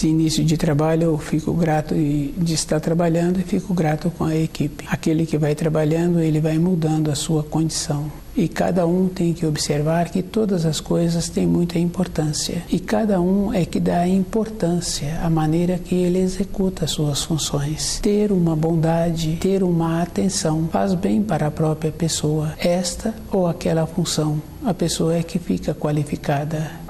Nesse início de trabalho eu fico grato de estar trabalhando e fico grato com a equipe. Aquele que vai trabalhando, ele vai mudando a sua condição. E cada um tem que observar que todas as coisas têm muita importância. E cada um é que dá importância à maneira que ele executa as suas funções. Ter uma bondade, ter uma atenção faz bem para a própria pessoa. Esta ou aquela função, a pessoa é que fica qualificada.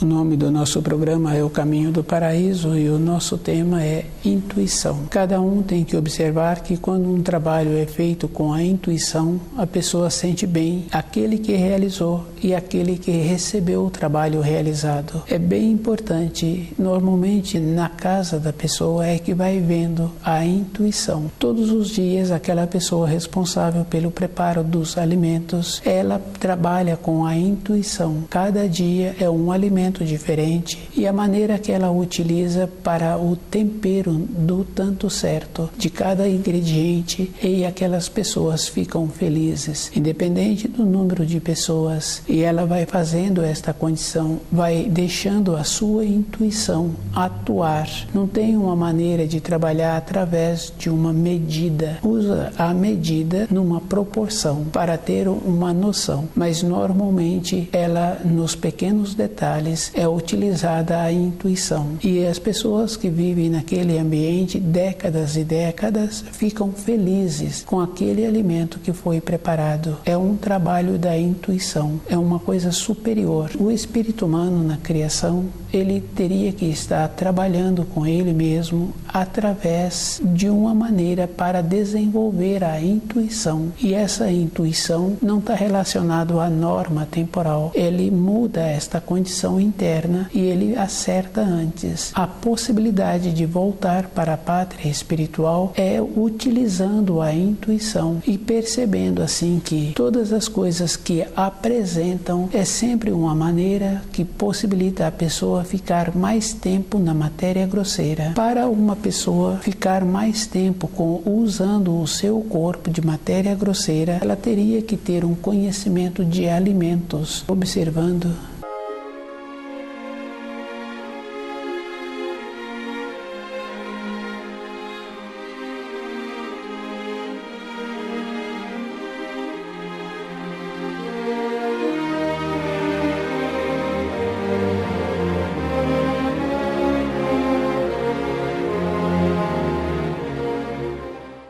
O nome do nosso programa é O Caminho do Paraíso e o nosso tema é intuição. Cada um tem que observar que quando um trabalho é feito com a intuição, a pessoa sente bem aquele que realizou e aquele que recebeu o trabalho realizado. É bem importante, normalmente na casa da pessoa é que vai vendo a intuição. Todos os dias aquela pessoa responsável pelo preparo dos alimentos, ela trabalha com a intuição. Cada dia é um alimento diferente e a maneira que ela utiliza para o tempero do tanto certo de cada ingrediente, e aquelas pessoas ficam felizes, independente do número de pessoas, e ela vai fazendo esta condição, vai deixando a sua intuição atuar. Não tem uma maneira de trabalhar através de uma medida, usa a medida numa proporção para ter uma noção, mas normalmente ela nos pequenos detalhes é utilizada a intuição. E as pessoas que vivem naquele ambiente décadas e décadas ficam felizes com aquele alimento que foi preparado. É um trabalho da intuição, é uma coisa superior. O espírito humano na criação, ele teria que estar trabalhando com ele mesmo através de uma maneira para desenvolver a intuição. E essa intuição não está relacionada à norma temporal. Ele muda esta condição interna e ele acerta antes. A possibilidade de voltar para a pátria espiritual é utilizando a intuição e percebendo assim que todas as coisas que apresentam é sempre uma maneira que possibilita a pessoa ficar mais tempo na matéria grosseira. Para uma pessoa ficar mais tempo usando o seu corpo de matéria grosseira, ela teria que ter um conhecimento de alimentos, observando.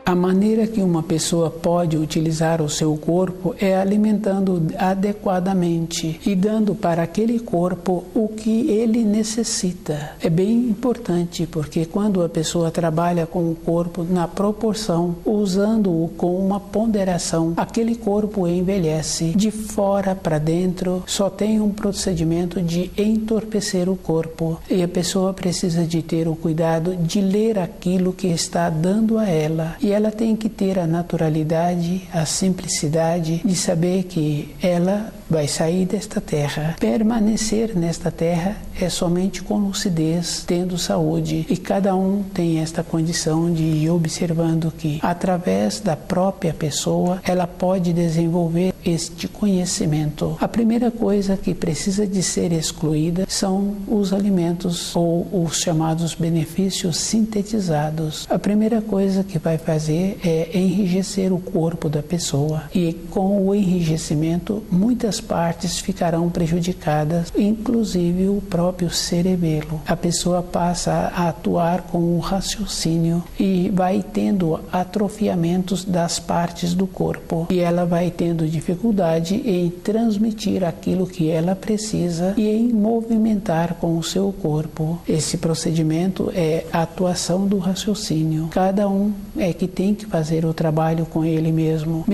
A maneira que uma pessoa pode utilizar o seu corpo é alimentando adequadamente e dando para aquele corpo o que ele necessita. É bem importante porque quando a pessoa trabalha com o corpo na proporção, usando-o com uma ponderação, aquele corpo envelhece. De fora para dentro só tem um procedimento de entorpecer o corpo e a pessoa precisa de ter o cuidado de ler aquilo que está dando a ela. E ela tem que ter a naturalidade, a simplicidade de saber que ela vai sair desta terra. Permanecer nesta terra é somente com lucidez, tendo saúde. E cada um tem esta condição de ir observando que, através da própria pessoa, ela pode desenvolver este conhecimento. A primeira coisa que precisa de ser excluída são os alimentos ou os chamados benefícios sintetizados. A primeira coisa que vai fazer é enrijecer o corpo da pessoa. E com o enrijecimento, muitas partes ficarão prejudicadas, inclusive o próprio cerebelo. A pessoa passa a atuar com o raciocínio e vai tendo atrofiamentos das partes do corpo. E ela vai tendo dificuldade em transmitir aquilo que ela precisa e em movimentar com o seu corpo. Esse procedimento é a atuação do raciocínio. Cada um é que tem que fazer o trabalho com ele mesmo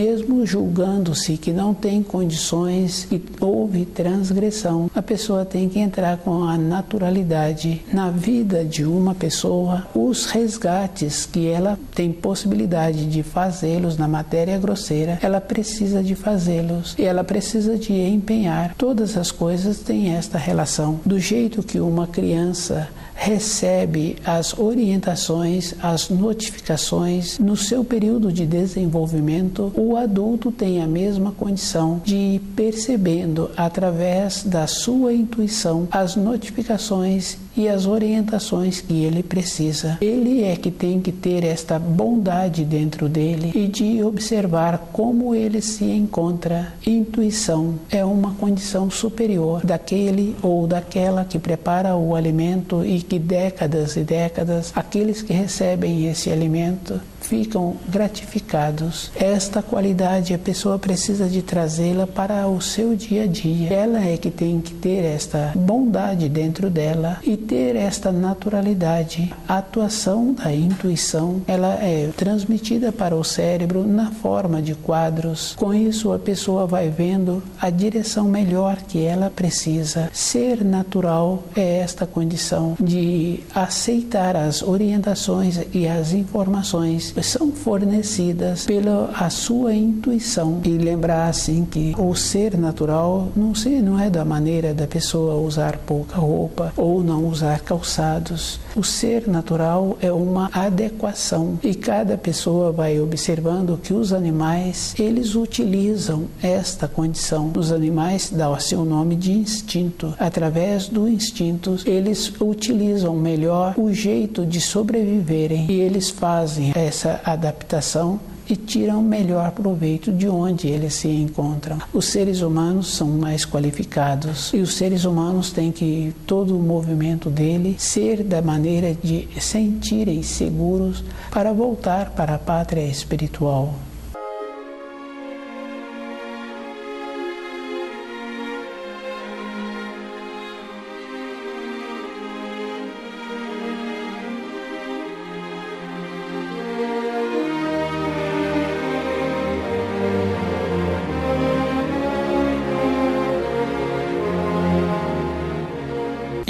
julgando-se que não tem condições vez que houve transgressão, a pessoa tem que entrar com a naturalidade na vida de uma pessoa. Os resgates que ela tem possibilidade de fazê-los na matéria grosseira, ela precisa de fazê-los e ela precisa de empenhar. Todas as coisas têm esta relação. Do jeito que uma criança recebe as orientações, as notificações no seu período de desenvolvimento, o adulto tem a mesma condição de ir percebendo através da sua intuição as notificações e as orientações que ele precisa. Ele é que tem que ter esta bondade dentro dele e de observar como ele se encontra. Intuição é uma condição superior daquele ou daquela que prepara o alimento e que décadas e décadas aqueles que recebem esse alimento ficam gratificados. Esta qualidade a pessoa precisa de trazê-la para o seu dia a dia. Ela é que tem que ter esta bondade dentro dela e ter esta naturalidade. A atuação da intuição, ela é transmitida para o cérebro na forma de quadros. Com isso a pessoa vai vendo a direção melhor que ela precisa. Ser natural é esta condição de aceitar as orientações e as informações são fornecidas pela sua intuição. E lembrar assim que o ser natural não é da maneira da pessoa usar pouca roupa ou não usar calçados. O ser natural é uma adequação e cada pessoa vai observando que os animais, eles utilizam esta condição. Os animais dão-se o nome de instinto. Através do instinto, eles utilizam melhor o jeito de sobreviverem e eles fazem essa adaptação e tiram melhor proveito de onde eles se encontram. Os seres humanos são mais qualificados e os seres humanos têm que todo o movimento dele ser da maneira de sentirem seguros para voltar para a pátria espiritual.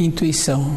Intuição.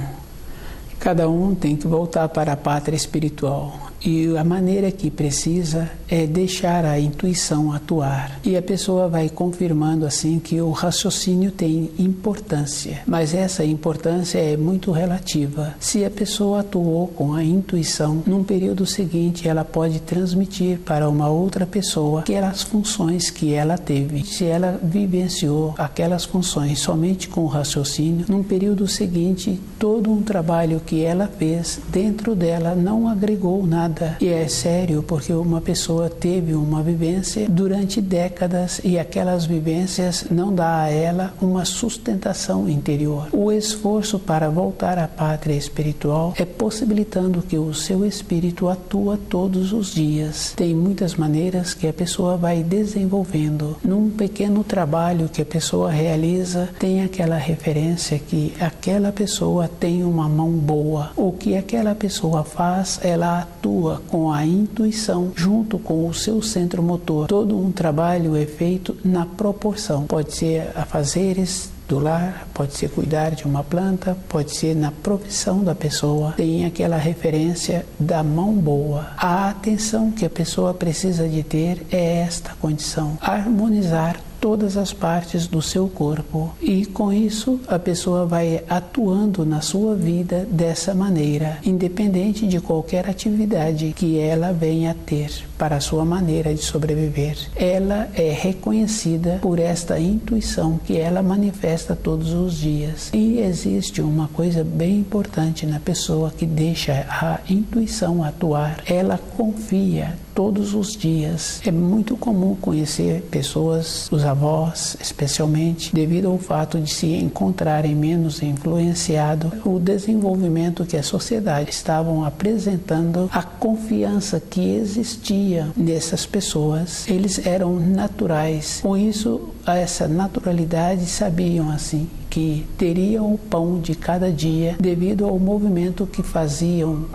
Cada um tem que voltar para a pátria espiritual. E a maneira que precisa é deixar a intuição atuar. E a pessoa vai confirmando assim que o raciocínio tem importância. Mas essa importância é muito relativa. Se a pessoa atuou com a intuição, num período seguinte ela pode transmitir para uma outra pessoa aquelas funções que ela teve. Se ela vivenciou aquelas funções somente com o raciocínio, num período seguinte todo um trabalho que ela fez dentro dela não agregou nada. E é sério porque uma pessoa teve uma vivência durante décadas e aquelas vivências não dá a ela uma sustentação interior. O esforço para voltar à pátria espiritual é possibilitando que o seu espírito atua todos os dias. Tem muitas maneiras que a pessoa vai desenvolvendo. Num pequeno trabalho que a pessoa realiza, tem aquela referência que aquela pessoa tem uma mão boa. O que aquela pessoa faz, ela atua com a intuição junto com o seu centro motor. Todo um trabalho é feito na proporção. Pode ser afazeres do lar, pode ser cuidar de uma planta, pode ser na profissão da pessoa. Tem aquela referência da mão boa. A atenção que a pessoa precisa de ter é esta condição: harmonizar todas as partes do seu corpo e com isso a pessoa vai atuando na sua vida dessa maneira, independente de qualquer atividade que ela venha a ter para a sua maneira de sobreviver. Ela é reconhecida por esta intuição que ela manifesta todos os dias. E existe uma coisa bem importante na pessoa que deixa a intuição atuar. Ela confia todos os dias. É muito comum conhecer pessoas, os avós especialmente, devido ao fato de se encontrarem menos influenciados, o desenvolvimento que a sociedade estavam apresentando, a confiança que existia nessas pessoas, eles eram naturais. Com isso, essa naturalidade, sabiam assim que teriam o pão de cada dia devido ao movimento que faziam.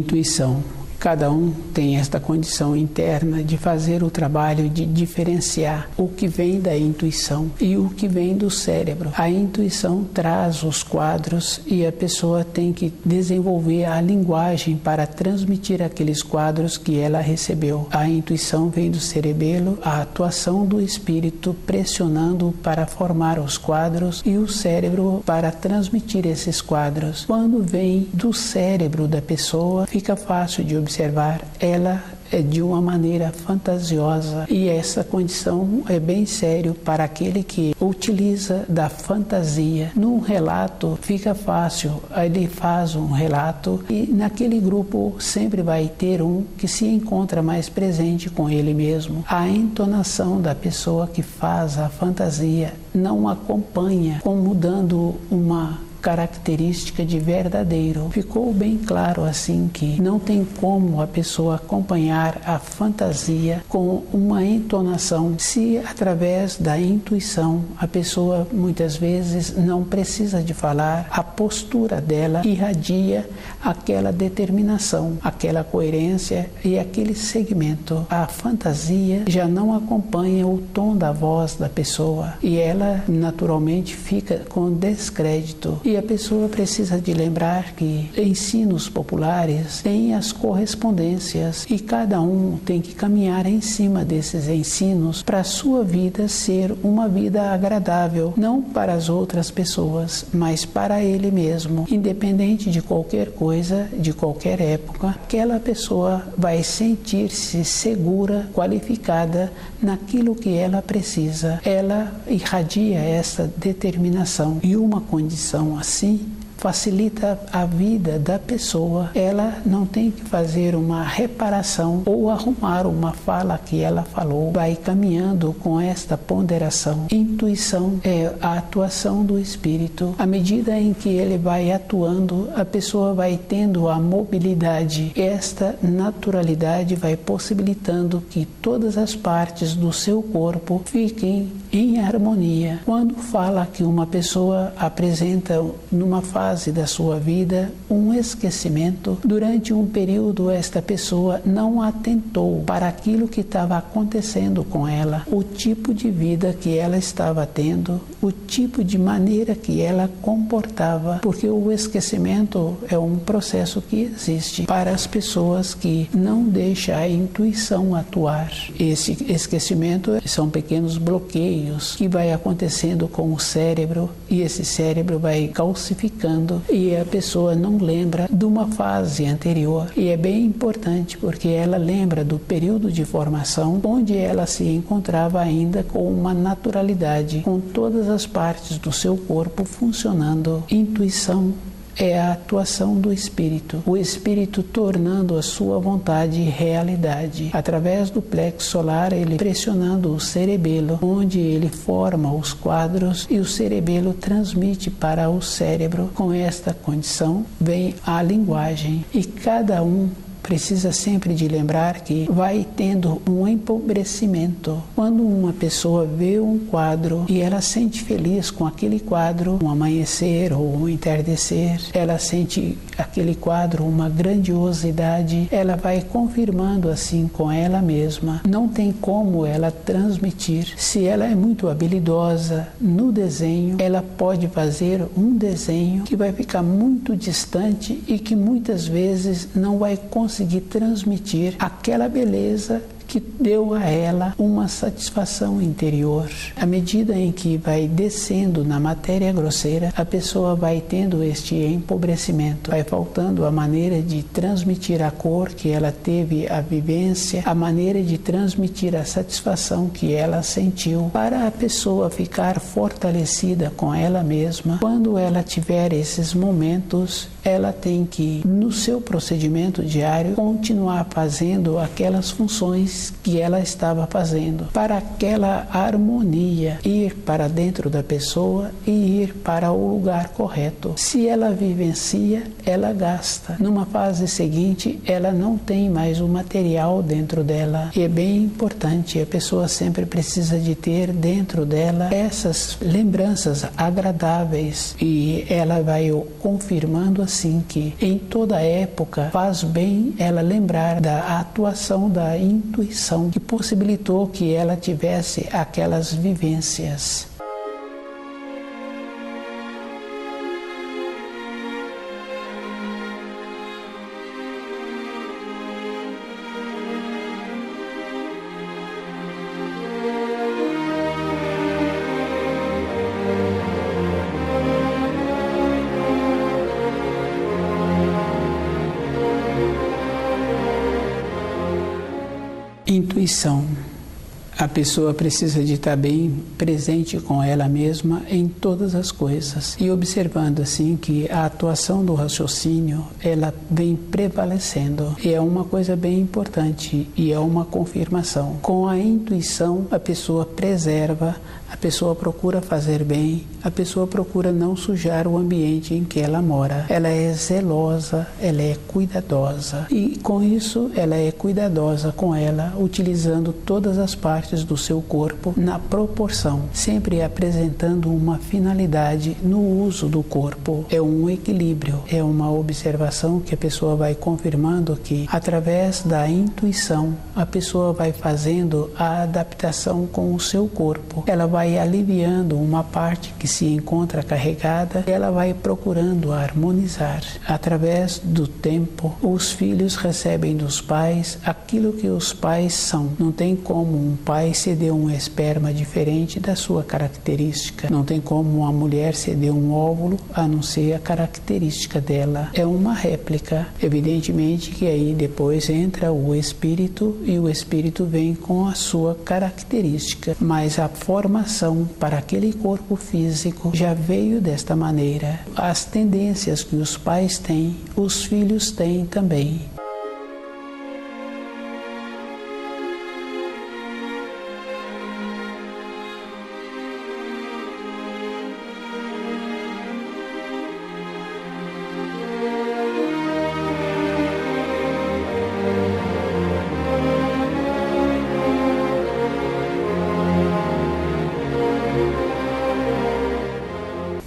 Intuição. Cada um tem esta condição interna de fazer o trabalho de diferenciar o que vem da intuição e o que vem do cérebro. A intuição traz os quadros e a pessoa tem que desenvolver a linguagem para transmitir aqueles quadros que ela recebeu. A intuição vem do cerebelo, a atuação do espírito pressionando para formar os quadros e o cérebro para transmitir esses quadros. Quando vem do cérebro da pessoa, fica fácil de observar, ela é de uma maneira fantasiosa e essa condição é bem sério para aquele que utiliza da fantasia. Num relato fica fácil, ele faz um relato e naquele grupo sempre vai ter um que se encontra mais presente com ele mesmo. A entonação da pessoa que faz a fantasia não acompanha como dando uma característica de verdadeiro. Ficou bem claro assim que não tem como a pessoa acompanhar a fantasia com uma entonação se através da intuição a pessoa muitas vezes não precisa de falar, a postura dela irradia aquela determinação, aquela coerência e aquele segmento. A fantasia já não acompanha o tom da voz da pessoa e ela naturalmente fica com descrédito. E a pessoa precisa de lembrar que ensinos populares têm as correspondências e cada um tem que caminhar em cima desses ensinos para a sua vida ser uma vida agradável, não para as outras pessoas, mas para ele mesmo. Independente de qualquer coisa, de qualquer época, aquela pessoa vai sentir-se segura, qualificada naquilo que ela precisa. Ela irradia essa determinação e uma condição assim facilita a vida da pessoa. Ela não tem que fazer uma reparação ou arrumar uma fala que ela falou. Vai caminhando com esta ponderação. Intuição é a atuação do espírito. À medida em que ele vai atuando, a pessoa vai tendo a mobilidade. Esta naturalidade vai possibilitando que todas as partes do seu corpo fiquem em harmonia. Quando fala que uma pessoa apresenta numa fase da sua vida um esquecimento, durante um período esta pessoa não atentou para aquilo que estava acontecendo com ela, o tipo de vida que ela estava tendo, o tipo de maneira que ela comportava, porque o esquecimento é um processo que existe para as pessoas que não deixam a intuição atuar. Esse esquecimento são pequenos bloqueios que vai acontecendo com o cérebro e esse cérebro vai calcificando e a pessoa não lembra de uma fase anterior. E é bem importante porque ela lembra do período de formação onde ela se encontrava ainda com uma naturalidade, com todas as partes do seu corpo funcionando. Intuição é a atuação do espírito, o espírito tornando a sua vontade realidade. Através do plexo solar, ele pressionando o cerebelo, onde ele forma os quadros e o cerebelo transmite para o cérebro. Com esta condição, vem a linguagem e cada um precisa sempre de lembrar que vai tendo um empobrecimento. Quando uma pessoa vê um quadro e ela sente feliz com aquele quadro, um amanhecer ou um entardecer, ela sente aquele quadro uma grandiosidade, ela vai confirmando assim com ela mesma. Não tem como ela transmitir. Se ela é muito habilidosa no desenho, ela pode fazer um desenho que vai ficar muito distante e que muitas vezes não vai conseguir transmitir aquela beleza que deu a ela uma satisfação interior. À medida em que vai descendo na matéria grosseira, a pessoa vai tendo este empobrecimento, vai faltando a maneira de transmitir a cor que ela teve, a vivência, a maneira de transmitir a satisfação que ela sentiu, para a pessoa ficar fortalecida com ela mesma. Quando ela tiver esses momentos, ela tem que, no seu procedimento diário, continuar fazendo aquelas funções que ela estava fazendo, para aquela harmonia. E ir para dentro da pessoa e ir para o lugar correto. Se ela vivencia, ela gasta. Numa fase seguinte, ela não tem mais o material dentro dela. E é bem importante, a pessoa sempre precisa de ter dentro dela essas lembranças agradáveis, e ela vai confirmando assim que em toda época faz bem ela lembrar da atuação da intuição que possibilitou que ela tivesse aquelas vivências. Intuição. A pessoa precisa de estar bem presente com ela mesma em todas as coisas e observando assim que a atuação do raciocínio ela vem prevalecendo, e é uma coisa bem importante e é uma confirmação. Com a intuição a pessoa preserva, a pessoa procura fazer bem, a pessoa procura não sujar o ambiente em que ela mora. Ela é zelosa, ela é cuidadosa, e com isso ela é cuidadosa com ela, utilizando todas as partes do seu corpo na proporção, sempre apresentando uma finalidade no uso do corpo. É um equilíbrio, é uma observação que a pessoa vai confirmando que através da intuição a pessoa vai fazendo a adaptação com o seu corpo. Ela vai aliviando uma parte que se encontra carregada, ela vai procurando harmonizar. Através do tempo, os filhos recebem dos pais aquilo que os pais são. Não tem como um pai ceder um esperma diferente da sua característica. Não tem como uma mulher ceder um óvulo a não ser a característica dela. É uma réplica. Evidentemente que aí depois entra o espírito e o espírito vem com a sua característica. Mas a formação para aquele corpo físico já veio desta maneira. As tendências que os pais têm, os filhos têm também.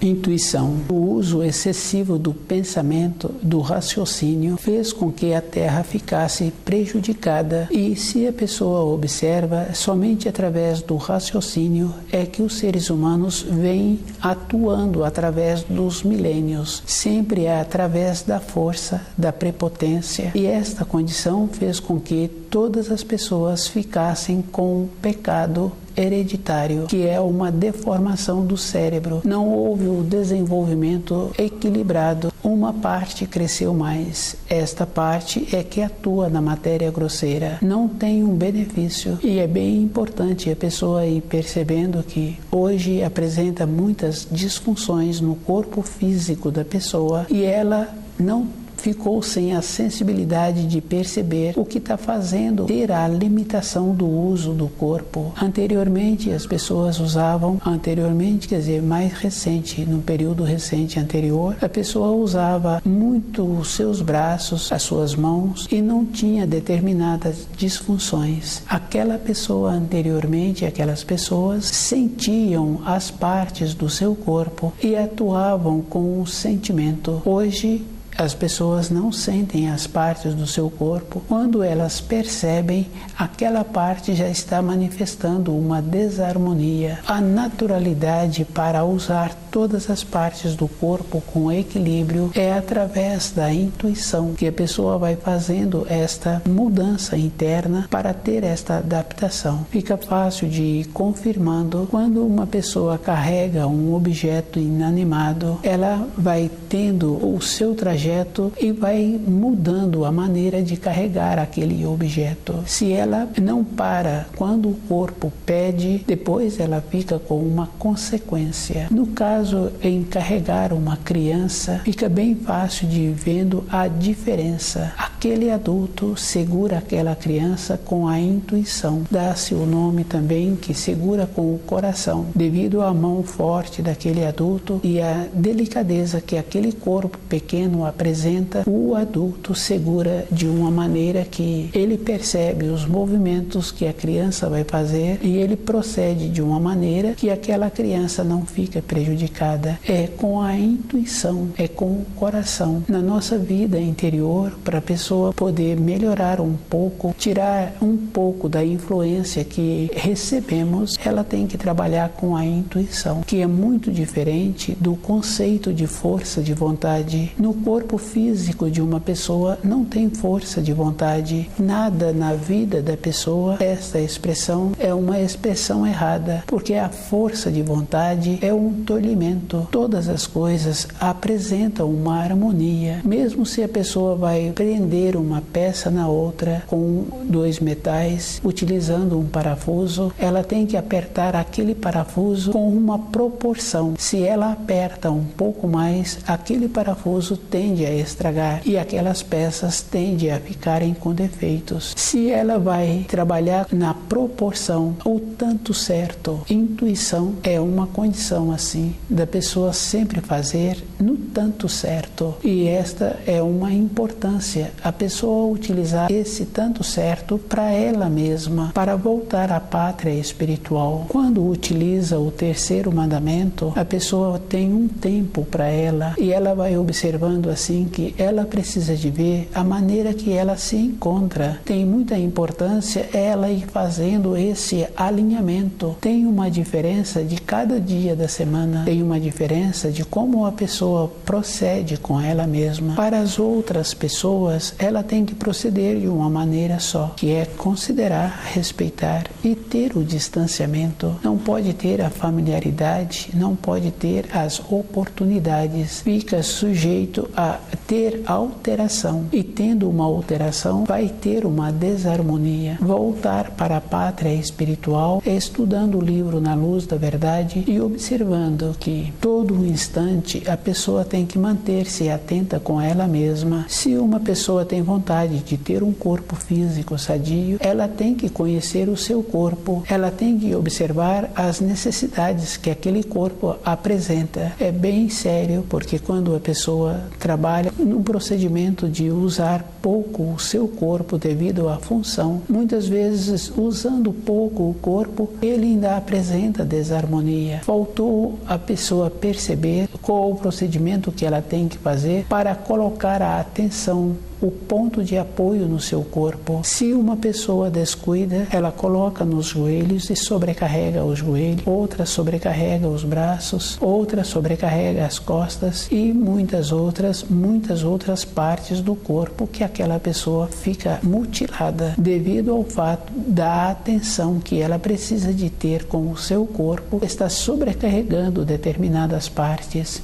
Intuição. O uso excessivo do pensamento, do raciocínio, fez com que a Terra ficasse prejudicada, e se a pessoa observa, somente através do raciocínio é que os seres humanos vêm atuando através dos milênios. Sempre é através da força, da prepotência, e esta condição fez com que todas as pessoas ficassem com o pecado hereditário, que é uma deformação do cérebro. Não houve o desenvolvimento equilibrado. Uma parte cresceu mais. Esta parte é que atua na matéria grosseira. Não tem um benefício. E é bem importante a pessoa ir percebendo que hoje apresenta muitas disfunções no corpo físico da pessoa, e ela não ficou sem a sensibilidade de perceber o que está fazendo ter a limitação do uso do corpo. Anteriormente as pessoas usavam, quer dizer, mais recente, no período recente anterior, a pessoa usava muito os seus braços, as suas mãos, e não tinha determinadas disfunções. Aquela pessoa anteriormente, aquelas pessoas sentiam as partes do seu corpo e atuavam com o sentimento. Hoje as pessoas não sentem as partes do seu corpo. Quando elas percebem, aquela parte já está manifestando uma desarmonia. A naturalidade para usar todas as partes do corpo com equilíbrio é através da intuição que a pessoa vai fazendo esta mudança interna para ter esta adaptação. Fica fácil de ir confirmando. Quando uma pessoa carrega um objeto inanimado, ela vai tendo o seu trajeto trajeto e vai mudando a maneira de carregar aquele objeto. Se ela não para quando o corpo pede, depois ela fica com uma consequência. No caso, em carregar uma criança, fica bem fácil de ir vendo a diferença. Aquele adulto segura aquela criança com a intuição. Dá-se o nome também que segura com o coração, devido à mão forte daquele adulto e à delicadeza que aquele corpo pequeno apresenta. O adulto segura de uma maneira que ele percebe os movimentos que a criança vai fazer e ele procede de uma maneira que aquela criança não fica prejudicada. É com a intuição, é com o coração. Na nossa vida interior, para a pessoa poder melhorar um pouco, tirar um pouco da influência que recebemos, ela tem que trabalhar com a intuição, que é muito diferente do conceito de força de vontade. No corpo físico de uma pessoa não tem força de vontade. Nada na vida da pessoa, esta expressão é uma expressão errada, porque a força de vontade é um tolhimento. Todas as coisas apresentam uma harmonia. Mesmo se a pessoa vai prender uma peça na outra com dois metais, utilizando um parafuso, ela tem que apertar aquele parafuso com uma proporção. Se ela aperta um pouco mais, aquele parafuso tende a estragar e aquelas peças tendem a ficarem com defeitos. Se ela vai trabalhar na proporção, o tanto certo, intuição é uma condição assim, da pessoa sempre fazer no tanto certo. E esta é uma importância, a pessoa utilizar esse tanto certo para ela mesma, para voltar à pátria espiritual. Quando utiliza o terceiro mandamento, a pessoa tem um tempo para ela e ela vai observando assim que ela precisa de ver a maneira que ela se encontra. Tem muita importância ela ir fazendo esse alinhamento. Tem uma diferença de cada dia da semana, tem uma diferença de como a pessoa procede com ela mesma. Para as outras pessoas, ela tem que proceder de uma maneira só, que é considerar, respeitar e ter o distanciamento. Não pode ter a familiaridade, não pode ter as oportunidades. Fica sujeito a ter alteração e tendo uma alteração vai ter uma desarmonia. Voltar para a pátria espiritual estudando o livro Na Luz da Verdade e observando que todo instante a pessoa tem que manter-se atenta com ela mesma. Se uma pessoa tem vontade de ter um corpo físico sadio, ela tem que conhecer o seu corpo, ela tem que observar as necessidades que aquele corpo apresenta. É bem sério, porque quando a pessoa trabalha no procedimento de usar pouco o seu corpo devido à função, muitas vezes usando pouco o corpo, ele ainda apresenta desarmonia. Faltou a pessoa perceber qual o procedimento que ela tem que fazer para colocar a atenção, o ponto de apoio no seu corpo. Se uma pessoa descuida, ela coloca nos joelhos e sobrecarrega os joelhos, outra sobrecarrega os braços, outra sobrecarrega as costas e muitas outras partes do corpo que aquela pessoa fica mutilada devido ao fato da atenção que ela precisa de ter com o seu corpo, está sobrecarregando determinadas partes.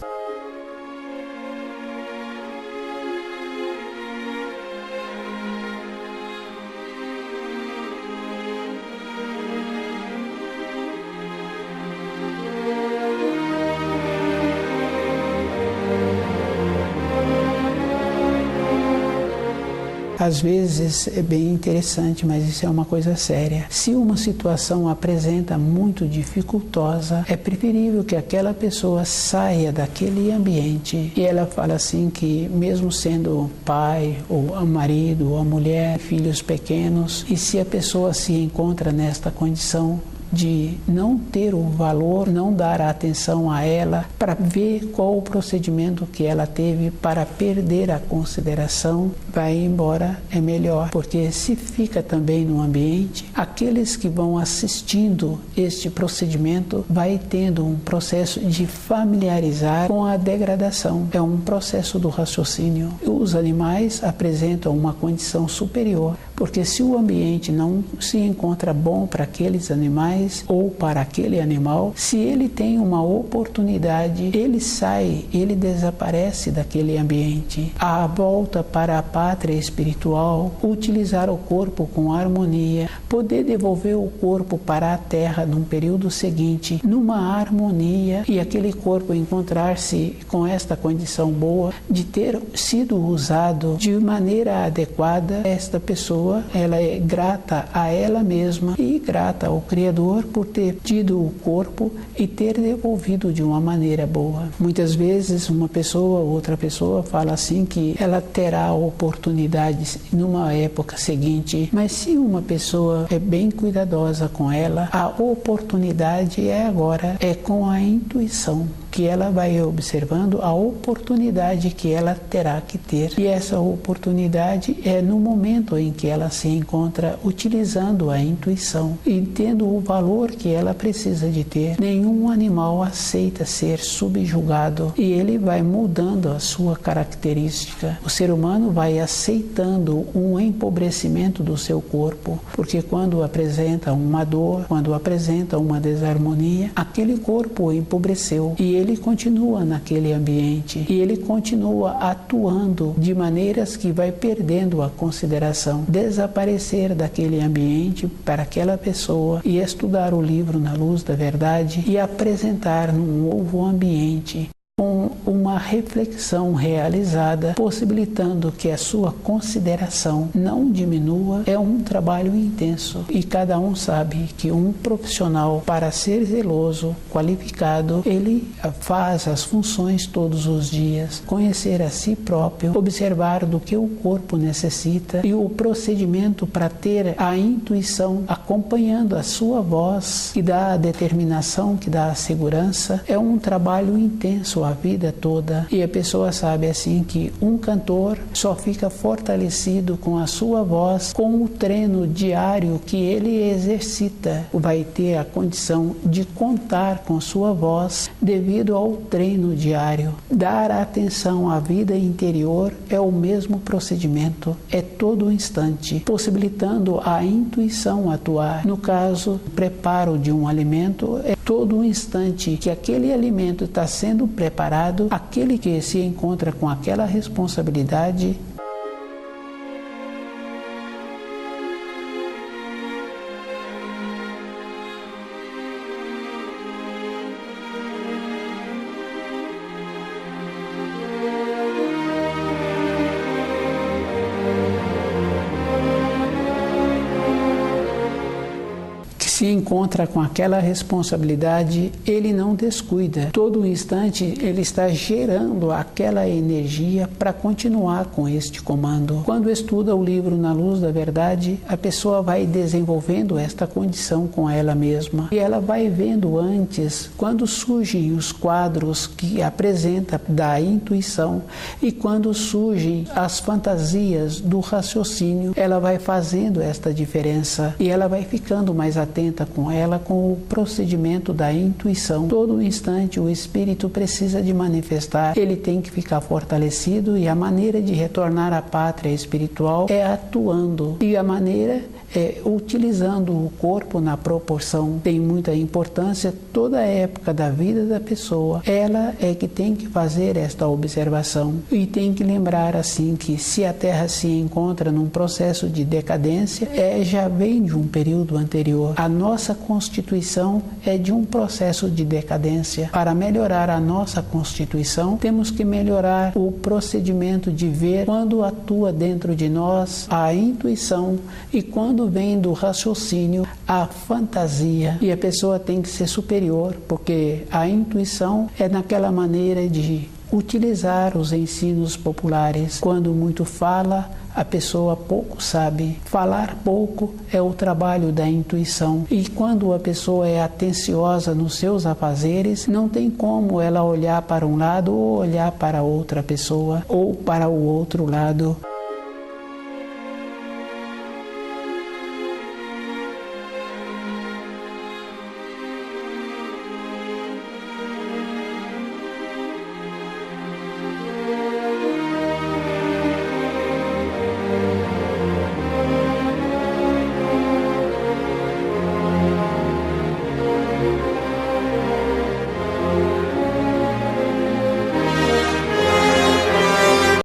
Às vezes é bem interessante, mas isso é uma coisa séria. Se uma situação apresenta muito dificultosa, é preferível que aquela pessoa saia daquele ambiente. E ela fala assim que mesmo sendo pai, ou a marido, ou a mulher, filhos pequenos, e se a pessoa se encontra nesta condição de não ter o valor, não dar a atenção a ela, para ver qual o procedimento que ela teve para perder a consideração, vai embora, é melhor, porque se fica também no ambiente, aqueles que vão assistindo este procedimento vai tendo um processo de familiarizar com a degradação, é um processo do raciocínio. Os animais apresentam uma condição superior Porque se o ambiente não se encontra bom para aqueles animais ou para aquele animal, se ele tem uma oportunidade, ele sai, ele desaparece daquele ambiente. A volta para a pátria espiritual, utilizar o corpo com harmonia, poder devolver o corpo para a terra num período seguinte, numa harmonia, e aquele corpo encontrar-se com esta condição boa de ter sido usado de maneira adequada, esta pessoa, ela é grata a ela mesma e grata ao Criador por ter tido o corpo e ter devolvido de uma maneira boa. Muitas vezes uma pessoa, outra pessoa fala assim que ela terá oportunidades numa época seguinte, mas se uma pessoa é bem cuidadosa com ela, a oportunidade é agora, é com a intuição que ela vai observando a oportunidade que ela terá que ter. E essa oportunidade é no momento em que ela se encontra utilizando a intuição e tendo o valor que ela precisa de ter. Nenhum animal aceita ser subjugado e ele vai mudando a sua característica. O ser humano vai aceitando um empobrecimento do seu corpo, porque quando apresenta uma dor, quando apresenta uma desarmonia, aquele corpo empobreceu e ele continua naquele ambiente e ele continua atuando de maneiras que vai perdendo a consideração. Desaparecer daquele ambiente para aquela pessoa e estudar o livro Na Luz da Verdade e apresentar num novo ambiente com uma reflexão realizada, possibilitando que a sua consideração não diminua, é um trabalho intenso. E cada um sabe que um profissional, para ser zeloso, qualificado, ele faz as funções todos os dias, conhecer a si próprio, observar do que o corpo necessita e o procedimento para ter a intuição acompanhando a sua voz, que dá a determinação, que dá a segurança, é um trabalho intenso a vida toda. E a pessoa sabe assim que um cantor só fica fortalecido com a sua voz, com o treino diário que ele exercita. Vai ter a condição de contar com sua voz devido ao treino diário. Dar atenção à vida interior é o mesmo procedimento, é todo instante, possibilitando a intuição atuar. No caso, o preparo de um alimento é todo instante que aquele alimento está sendo preparado, aquele que se encontra com aquela responsabilidade se encontra com aquela responsabilidade, ele não descuida. Todo instante ele está gerando aquela energia para continuar com este comando. Quando estuda o livro Na Luz da Verdade, a pessoa vai desenvolvendo esta condição com ela mesma. E ela vai vendo antes, quando surgem os quadros que apresenta da intuição e quando surgem as fantasias do raciocínio, ela vai fazendo esta diferença e ela vai ficando mais atenta com ela, com o procedimento da intuição. Todo instante o espírito precisa de manifestar, ele tem que ficar fortalecido e a maneira de retornar à pátria espiritual é atuando e a maneira é utilizando o corpo na proporção. Tem muita importância toda a época da vida da pessoa. Ela é que tem que fazer esta observação e tem que lembrar assim que se a Terra se encontra num processo de decadência, já vem de um período anterior. A nossa constituição é de um processo de decadência. Para melhorar a nossa constituição, temos que melhorar o procedimento de ver quando atua dentro de nós a intuição e quando vem do raciocínio a fantasia. E a pessoa tem que ser superior, porque a intuição é naquela maneira de utilizar os ensinos populares. Quando muito fala, a pessoa pouco sabe. Falar pouco é o trabalho da intuição. E quando a pessoa é atenciosa nos seus afazeres, não tem como ela olhar para um lado ou olhar para outra pessoa ou para o outro lado.